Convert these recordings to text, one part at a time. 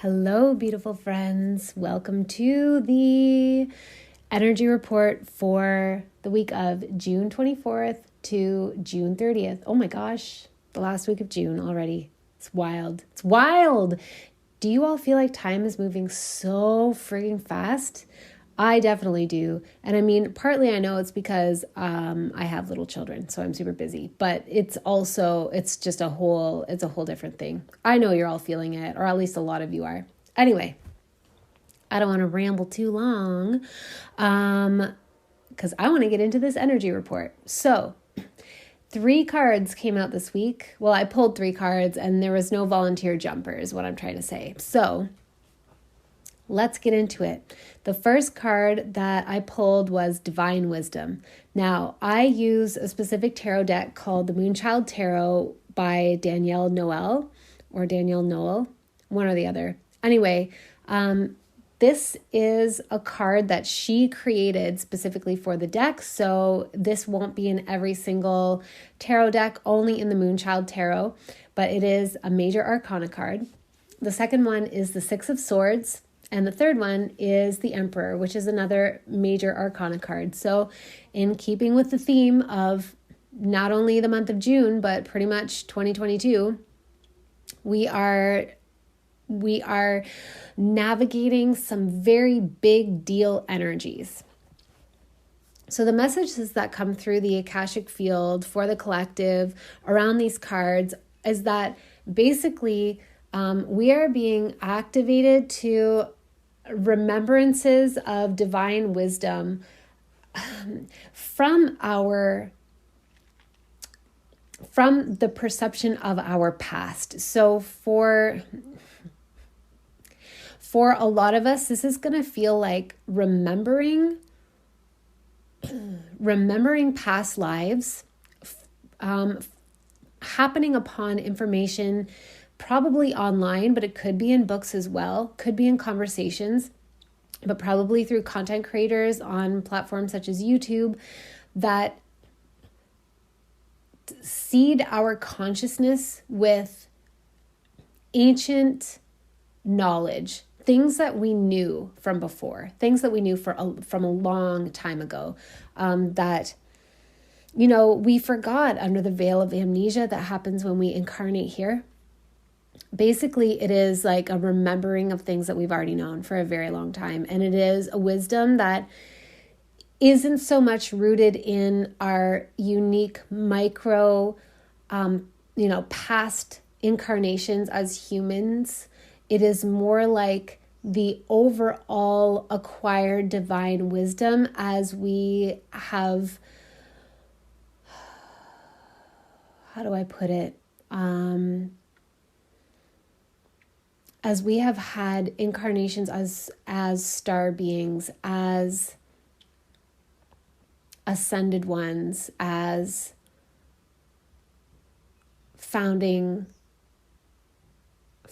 Hello, beautiful friends. Welcome to the energy report for the week of June 24th to June 30th. Oh my gosh, the last week of June already. It's wild. It's wild. Do you all feel like time is moving so frigging fast? I definitely do. And I mean, partly I know it's because I have little children, so I'm super busy, but it's just a whole different thing. I know you're all feeling it, or at least a lot of you are. Anyway, I don't want to ramble too long because I want to get into this energy report. So 3 cards came out this week. Well, I pulled 3 cards and there was no volunteer jumper is what I'm trying to say. So let's get into it. The first card that I pulled was Divine Wisdom. Now, I use a specific tarot deck called the Moonchild Tarot by Danielle Noel, one or the other. Anyway, this is a card that she created specifically for the deck, so this won't be in every single tarot deck, only in the Moonchild Tarot, but it is a major arcana card. The second one is the Six of Swords. And the third one is the Emperor, which is another major arcana card. So in keeping with the theme of not only the month of June, but pretty much 2022, we are navigating some very big deal energies. So the messages that come through the Akashic field for the collective around these cards is that basically we are being activated to remembrances of divine wisdom from the perception of our past. So for a lot of us, this is going to feel like remembering past lives, happening upon information probably online, but it could be in books as well, could be in conversations, but probably through content creators on platforms such as YouTube that seed our consciousness with ancient knowledge, things that we knew from before, things that we knew from a long time ago, that we forgot under the veil of amnesia that happens when we incarnate here. Basically, it is like a remembering of things that we've already known for a very long time. And it is a wisdom that isn't so much rooted in our unique micro, past incarnations as humans. It is more like the overall acquired divine wisdom as we have, how do I put it? As we have had incarnations as star beings, as ascended ones, as founding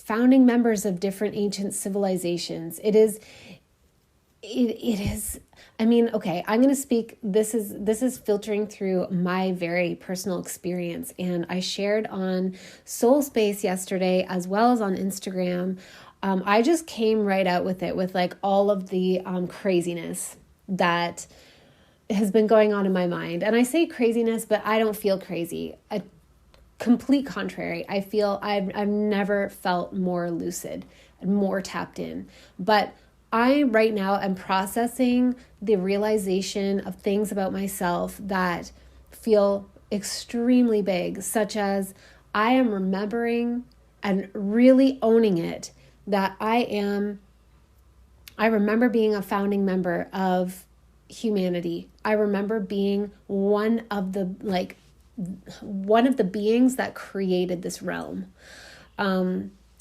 members of different ancient civilizations. It is, I mean, okay, I'm going to speak, this is filtering through my very personal experience. And I shared on Soul Space yesterday, as well as on Instagram. I just came right out with it, with like all of the craziness that has been going on in my mind. And I say craziness, but I don't feel crazy. A complete contrary. I feel I've never felt more lucid and more tapped in. But I right now am processing the realization of things about myself that feel extremely big, such as I am remembering and really owning it that I remember being a founding member of humanity. I remember being one of the beings that created this realm.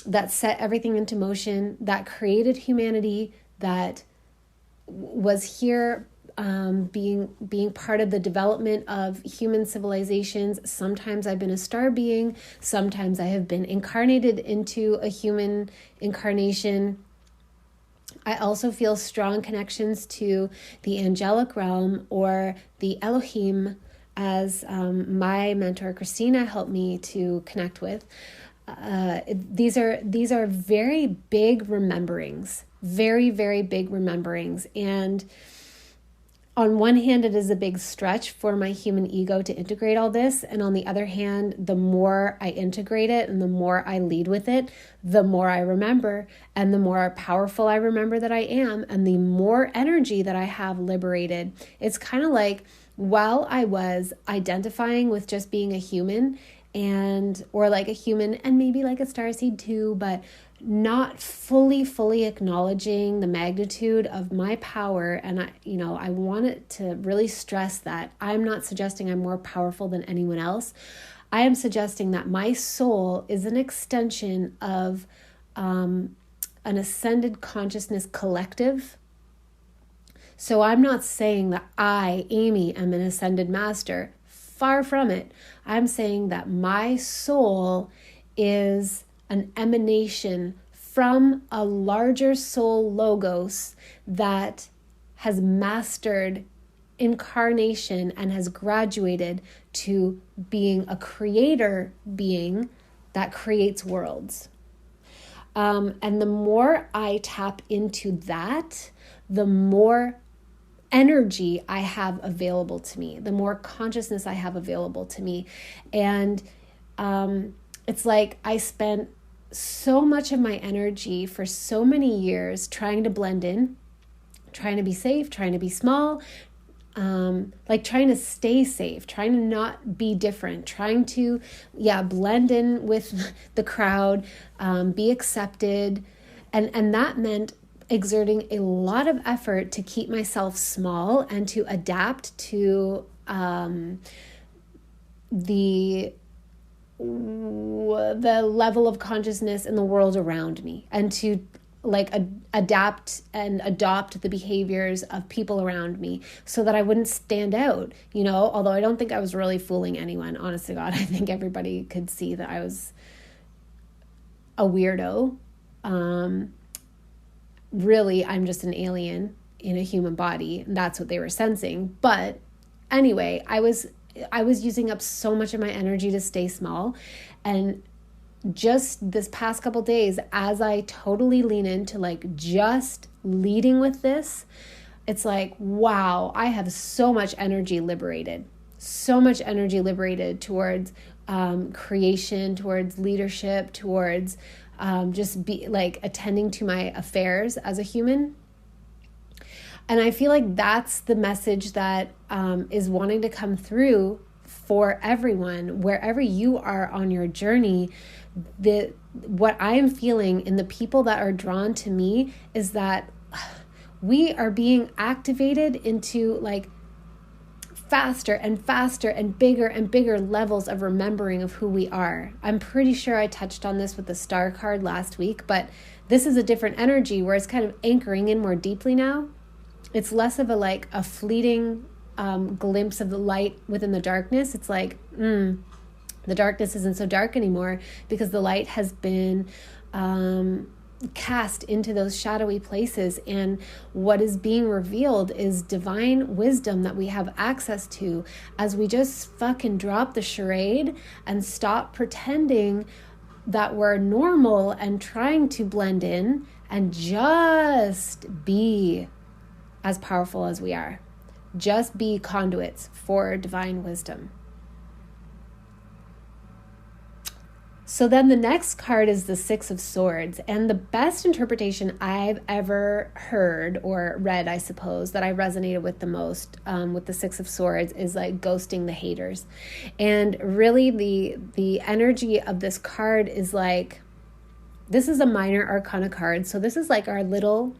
That set everything into motion, that created humanity, that was here being part of the development of human civilizations. Sometimes I've been a star being, sometimes I have been incarnated into a human incarnation. I also feel strong connections to the angelic realm or the Elohim, as my mentor Christina helped me to connect with. these are very big rememberings, very, very big rememberings. And on one hand, it is a big stretch for my human ego to integrate all this. And on the other hand, the more I integrate it and the more I lead with it, the more I remember and the more powerful I remember that I am and the more energy that I have liberated. It's kind of like while I was identifying with just being a human or like a human and maybe like a starseed too, but not fully acknowledging the magnitude of my power. And I wanted to really stress that I'm not suggesting I'm more powerful than anyone else. I am suggesting that my soul is an extension of an ascended consciousness collective. So I'm not saying that I, Amy, am an ascended master. Far from it. I'm saying that my soul is an emanation from a larger soul logos that has mastered incarnation and has graduated to being a creator being that creates worlds. And the more I tap into that, the more energy I have available to me, the more consciousness I have available to me. And it's like I spent so much of my energy for so many years trying to blend in, trying to be safe, trying to be small, like trying to stay safe, trying to not be different, trying to, blend in with the crowd, be accepted. And that meant exerting a lot of effort to keep myself small and to adapt to the level of consciousness in the world around me, and to adapt and adopt the behaviors of people around me so that I wouldn't stand out, although I don't think I was really fooling anyone. Honest to God, I think everybody could see that I was a weirdo. Really, I'm just an alien in a human body. And that's what they were sensing. But anyway, I was using up so much of my energy to stay small. And just this past couple days, as I totally lean into just leading with this, it's like, wow, I have so much energy liberated towards creation, towards leadership, towards just be attending to my affairs as a human. And I feel like that's the message that is wanting to come through for everyone, wherever you are on your journey. What I'm feeling in the people that are drawn to me is that we are being activated into faster and faster and bigger levels of remembering of who we are. I'm pretty sure I touched on this with the star card last week, but this is a different energy where it's kind of anchoring in more deeply now. It's less of a fleeting glimpse of the light within the darkness. It's the darkness isn't so dark anymore because the light has been cast into those shadowy places, and what is being revealed is divine wisdom that we have access to as we just fucking drop the charade and stop pretending that we're normal and trying to blend in and just be as powerful as we are. Just be conduits for divine wisdom. So then the next card is the Six of Swords, and the best interpretation I've ever heard or read, I suppose, that I resonated with the most with the Six of Swords is ghosting the haters. And really the energy of this card is this is a minor arcana card, so this is our little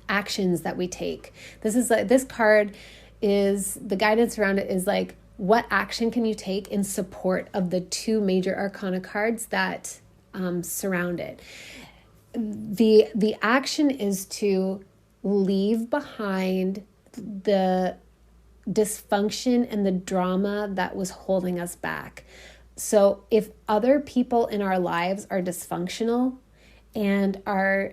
actions that we take. This card is, the guidance around it is what action can you take in support of the two major arcana cards that surround it? The action is to leave behind the dysfunction and the drama that was holding us back. So if other people in our lives are dysfunctional and are,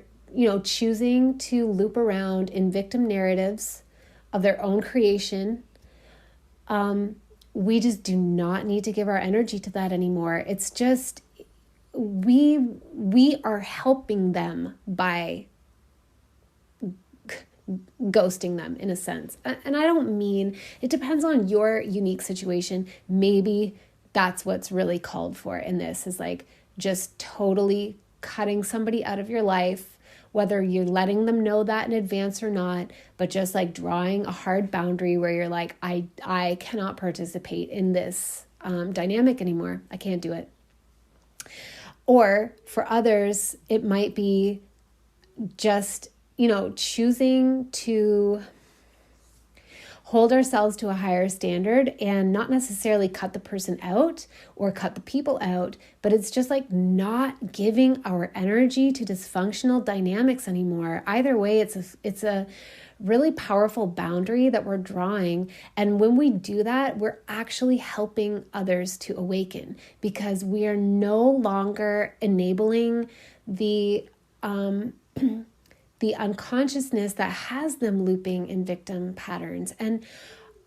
choosing to loop around in victim narratives of their own creation, we just do not need to give our energy to that anymore. It's just, we are helping them by ghosting them in a sense. And I don't mean, it depends on your unique situation. Maybe that's what's really called for in this, is like just totally cutting somebody out of your life, whether you're letting them know that in advance or not, but just like drawing a hard boundary where you're like, I cannot participate in this dynamic anymore. I can't do it. Or for others, it might be just, choosing to hold ourselves to a higher standard and not necessarily cut the person out or cut the people out, but it's just like not giving our energy to dysfunctional dynamics anymore. Either way, it's a really powerful boundary that we're drawing. And when we do that, we're actually helping others to awaken, because we are no longer enabling the unconsciousness that has them looping in victim patterns. And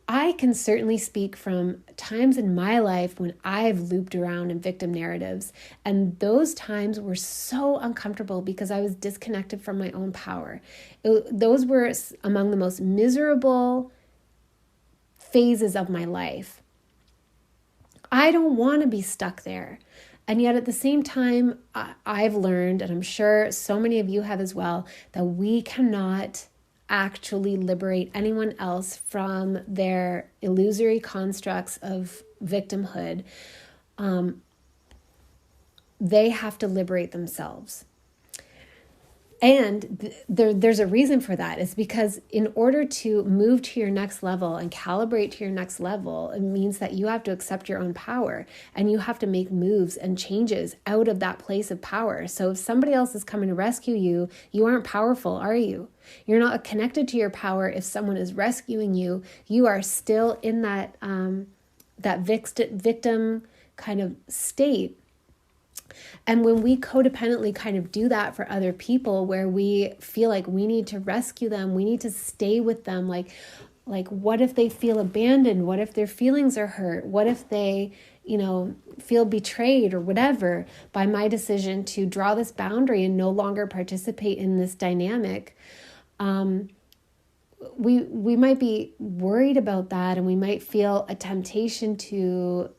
I can certainly speak from times in my life when I've looped around in victim narratives. And those times were so uncomfortable because I was disconnected from my own power. Those were among the most miserable phases of my life. I don't want to be stuck there. And yet at the same time, I've learned, and I'm sure so many of you have as well, that we cannot actually liberate anyone else from their illusory constructs of victimhood. They have to liberate themselves. And there's a reason for that. It's because in order to move to your next level and calibrate to your next level, it means that you have to accept your own power and you have to make moves and changes out of that place of power. So if somebody else is coming to rescue you, you aren't powerful, are you? You're not connected to your power. If someone is rescuing you, you are still in that victim kind of state. And when we codependently kind of do that for other people, where we feel like we need to rescue them, we need to stay with them, like what if they feel abandoned? What if their feelings are hurt? What if they, feel betrayed or whatever by my decision to draw this boundary and no longer participate in this dynamic? We might be worried about that, and we might feel a temptation to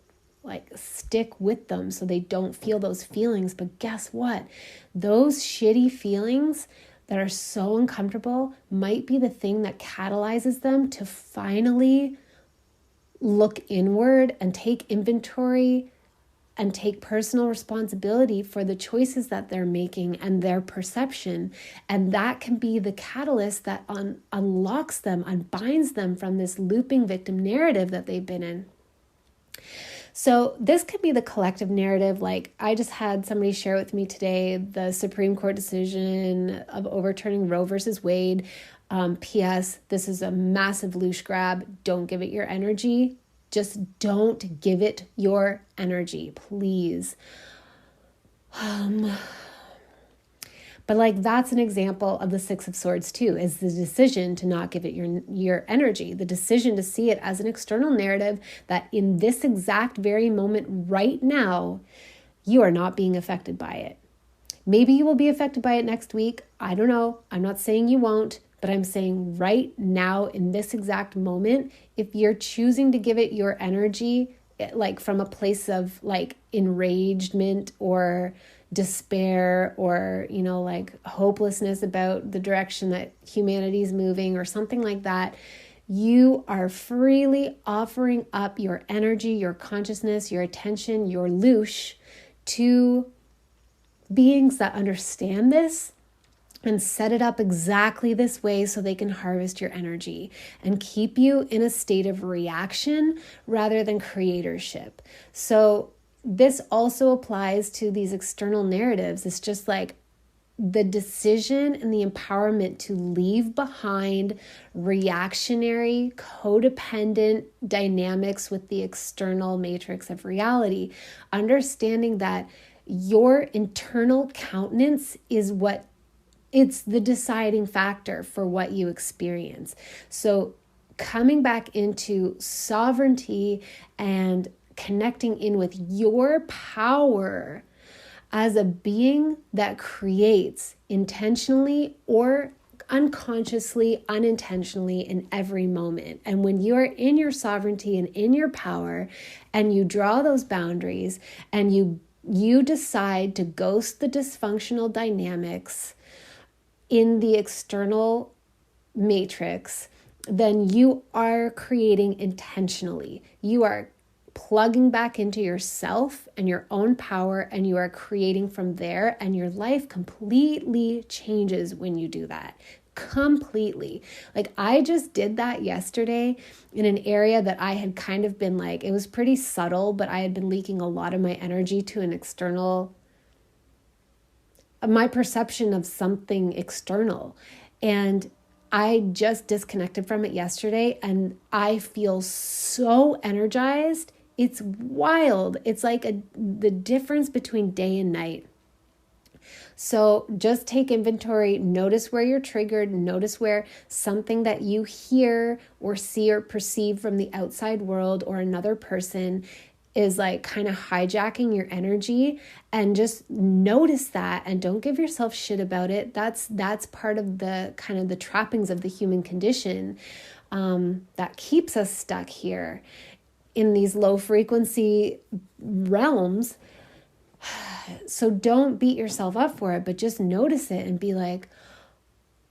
stick with them so they don't feel those feelings. But guess what? Those shitty feelings that are so uncomfortable might be the thing that catalyzes them to finally look inward and take inventory and take personal responsibility for the choices that they're making and their perception. And that can be the catalyst that unlocks them, unbinds them from this looping victim narrative that they've been in. So this could be the collective narrative. Like I just had somebody share with me today the Supreme Court decision of overturning Roe versus Wade. P.S. This is a massive loosh grab. Don't give it your energy. Just don't give it your energy, please. But that's an example of the Six of Swords too, is the decision to not give it your energy, the decision to see it as an external narrative that in this exact very moment right now, you are not being affected by it. Maybe you will be affected by it next week. I don't know. I'm not saying you won't, but I'm saying right now in this exact moment, if you're choosing to give it your energy, from a place of enragement or despair or, hopelessness about the direction that humanity is moving or something like that, you are freely offering up your energy, your consciousness, your attention, your loosh to beings that understand this and set it up exactly this way so they can harvest your energy and keep you in a state of reaction rather than creatorship. So this also applies to these external narratives. It's just the decision and the empowerment to leave behind reactionary, codependent dynamics with the external matrix of reality. Understanding that your internal countenance is it's the deciding factor for what you experience. So coming back into sovereignty and connecting in with your power as a being that creates intentionally or unconsciously, unintentionally in every moment. And when you are in your sovereignty and in your power and you draw those boundaries and you decide to ghost the dysfunctional dynamics in the external matrix, then you are creating intentionally. You are plugging back into yourself and your own power, and you are creating from there, and your life completely changes when you do that. Completely. Like, I just did that yesterday in an area that I had kind of been like, it was pretty subtle, but I had been leaking a lot of my energy to an external, my perception of something external. And I just disconnected from it yesterday, and I feel so energized. It's wild. It's like the difference between day and night. So just take inventory, notice where you're triggered, notice where something that you hear or see or perceive from the outside world or another person is like kind of hijacking your energy, and just notice that, and don't give yourself shit about it. That's part of the kind of the trappings of the human condition that keeps us stuck here in these low frequency realms. So don't beat yourself up for it, but just notice it and be like,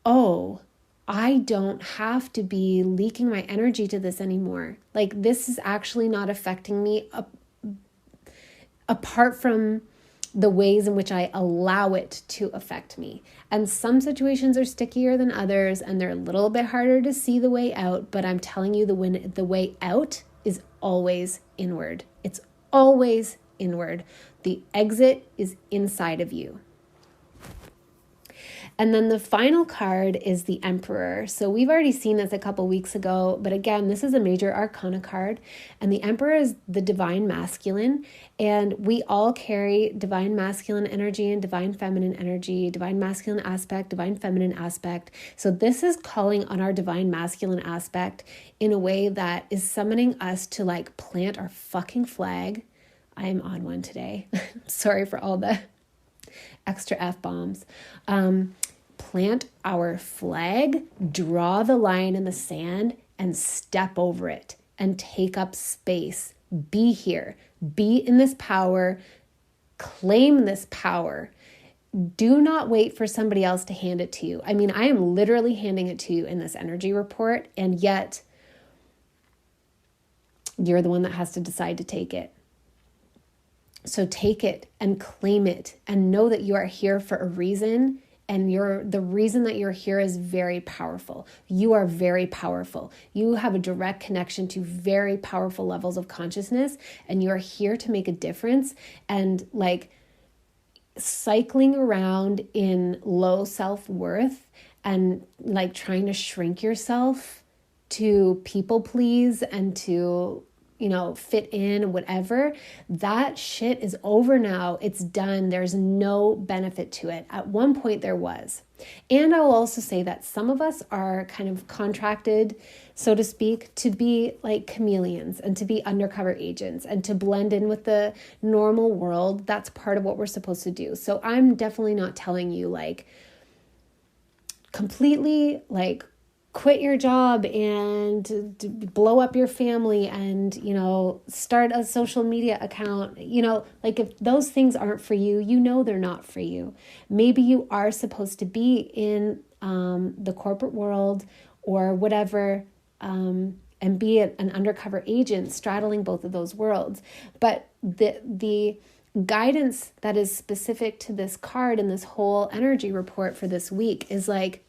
oh, I don't have to be leaking my energy to this anymore. Like, this is actually not affecting me apart from the ways in which I allow it to affect me. And some situations are stickier than others, and they're a little bit harder to see the way out, but I'm telling you, the way out is always inward. It's always inward. The exit is inside of you. And then the final card is the Emperor. So we've already seen this a couple weeks ago, but again, this is a major arcana card. And the Emperor is the divine masculine. And we all carry divine masculine energy and divine feminine energy, divine masculine aspect, divine feminine aspect. So this is calling on our divine masculine aspect in a way that is summoning us to like plant our fucking flag. I am on one today. Sorry for all the extra F-bombs. Plant our flag, draw the line in the sand, and step over it and take up space. Be here. Be in this power. Claim this power. Do not wait for somebody else to hand it to you. I mean, I am literally handing it to you in this energy report, and yet you're the one that has to decide to take it. So take it and claim it and know that you are here for a reason, and the reason that you're here is very powerful. You are very powerful. You have a direct connection to very powerful levels of consciousness, and you are here to make a difference. And like cycling around in low self-worth and like trying to shrink yourself to people please and to fit in, whatever, that shit is over now. It's done. There's no benefit to it. At one point there was. And I will also say that some of us are kind of contracted, so to speak, to be like chameleons and to be undercover agents and to blend in with the normal world. That's part of what we're supposed to do. So I'm definitely not telling you like completely like quit your job and blow up your family and, start a social media account. Like if those things aren't for you, they're not for you. Maybe you are supposed to be in the corporate world or whatever, and be an undercover agent straddling both of those worlds. But the guidance that is specific to this card and this whole energy report for this week is like,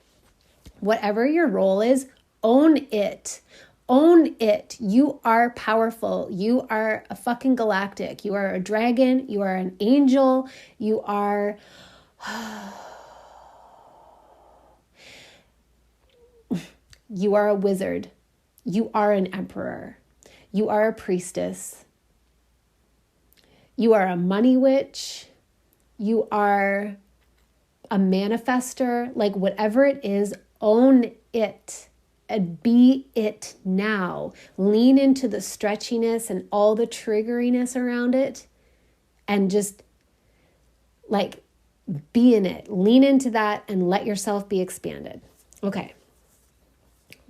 whatever your role is, own it. Own it. You are powerful. You are a fucking galactic. You are a dragon. You are an angel. You are... You are a wizard. You are an emperor. You are a priestess. You are a money witch. You are a manifester. Like whatever it is, own it and be it now. Lean into the stretchiness and all the triggeriness around it and just Like, be in it, lean into that, and let yourself be expanded. Okay.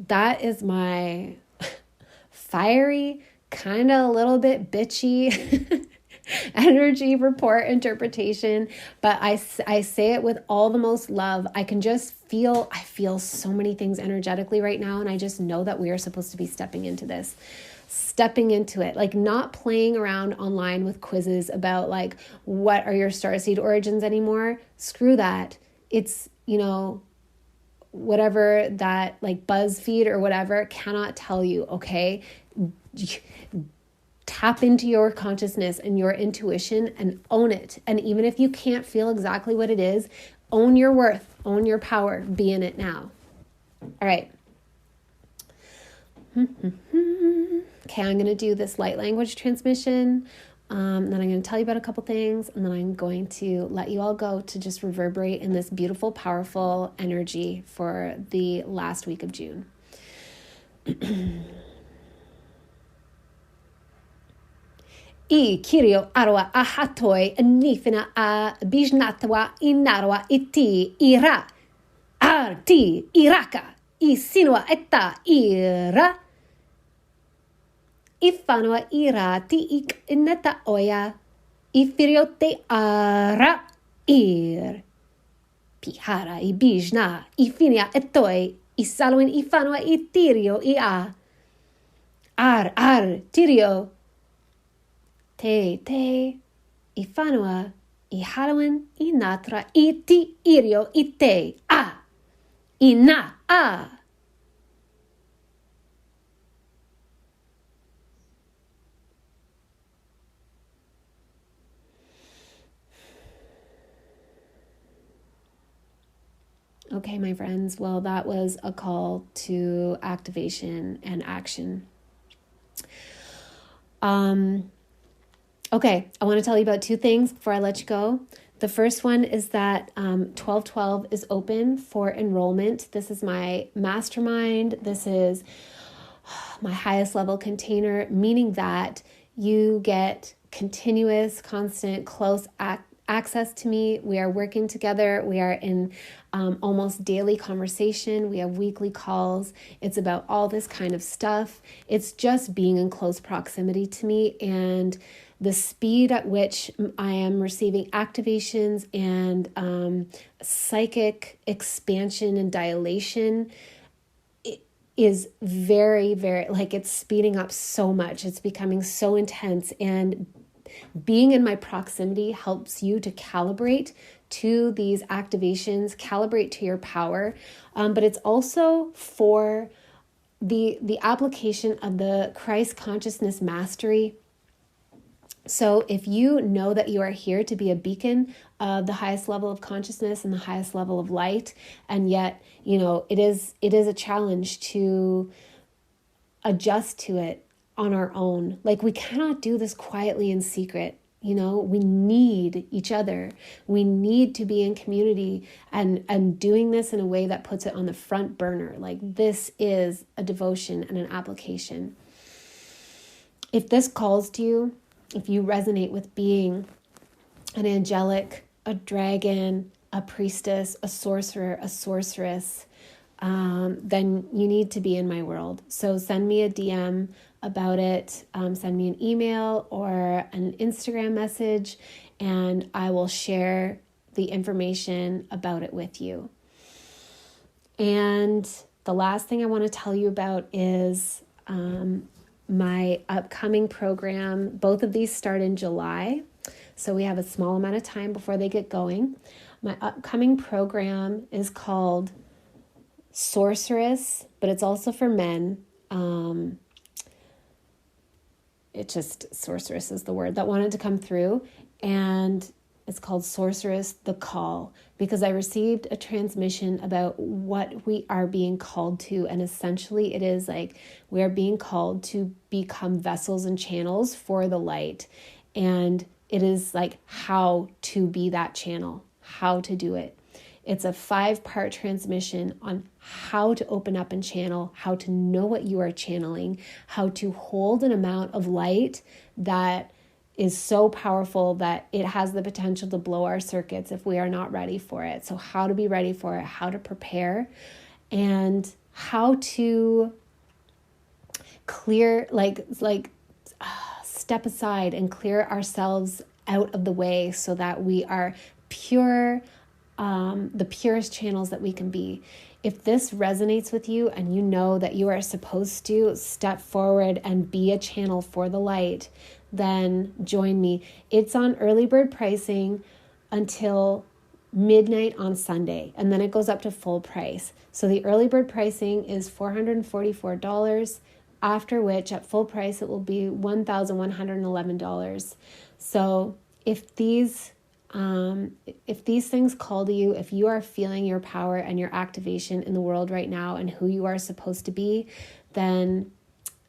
That is my fiery, kind of a little bit bitchy energy report interpretation, but I say it with all the most love. I feel so many things energetically right now, and I just know that we are supposed to be stepping into it, like not playing around online with quizzes about like, what are your starseed origins anymore? Screw that. It's, whatever that like BuzzFeed or whatever cannot tell you, okay? Tap into your consciousness and your intuition and own it. And even if you can't feel exactly what it is, own your worth, own your power, be in it now. All right. Okay, I'm going to do this light language transmission. Then I'm going to tell you about a couple things, and then I'm going to let you all go to just reverberate in this beautiful, powerful energy for the last week of June. I kirio arwa ahatoi nifina a bijnatwa inarwa iti ira arti iraka isinwa etta ira ifanwa irati ik ineta oya ifiriote ara ir pihara ibijna ifinia etoi isalwin ifanwa itirio ia ar tirio te ifanwa ihalawin inatra iti irio ite ina Okay, my friends, well, that was a call to activation and action. Okay, I want to tell you about two things before I let you go. The first one is that 1212 is open for enrollment. This is my mastermind. This is my highest level container, meaning that you get continuous, constant, close access to me. We are working together. We are in almost daily conversation. We have weekly calls. It's about all this kind of stuff. It's just being in close proximity to me, and the speed at which I am receiving activations and psychic expansion and dilation is very, very, like, it's speeding up so much. It's becoming so intense, and being in my proximity helps you to calibrate to these activations, calibrate to your power. But it's also for the application of the Christ consciousness mastery. So if you know that you are here to be a beacon of the highest level of consciousness and the highest level of light, and yet, it is a challenge to adjust to it on our own. Like, we cannot do this quietly in secret. We need each other. We need to be in community and doing this in a way that puts it on the front burner. Like, this is a devotion and an application. If this calls to you, if you resonate with being an angelic, a dragon, a priestess, a sorcerer, a sorceress, then you need to be in my world. So send me a DM about it. Send me an email or an Instagram message, and I will share the information about it with you. And the last thing I want to tell you about is my upcoming program. Both of these start in July, so we have a small amount of time before they get going. My upcoming program is called Sorceress, but it's also for men. Sorceress is the word that wanted to come through, and it's called Sorceress, the Call, because I received a transmission about what we are being called to, and essentially it is like we are being called to become vessels and channels for the light, and it is like how to be that channel, how to do it. It's a 5-part transmission on how to open up and channel, how to know what you are channeling, how to hold an amount of light that is so powerful that it has the potential to blow our circuits if we are not ready for it. So how to be ready for it, how to prepare, and how to clear, step aside and clear ourselves out of the way so that we are pure, the purest channels that we can be. If this resonates with you and you know that you are supposed to step forward and be a channel for the light, then join me. It's on early bird pricing until midnight on Sunday, and then it goes up to full price. So the early bird pricing is $444, after which at full price it will be $1,111. So if these things call to you, if you are feeling your power and your activation in the world right now and who you are supposed to be, then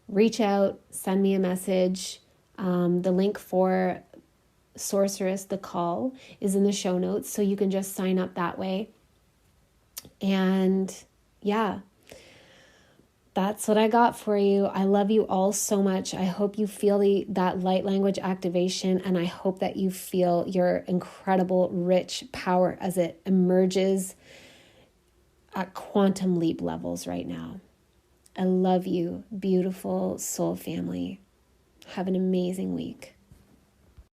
reach out, send me a message. The link for Sorceress, the call, is in the show notes, so you can just sign up that way. And yeah, that's what I got for you. I love you all so much. I hope you feel that light language activation, and I hope that you feel your incredible, rich power as it emerges at quantum leap levels right now. I love you, beautiful soul family. Have an amazing week.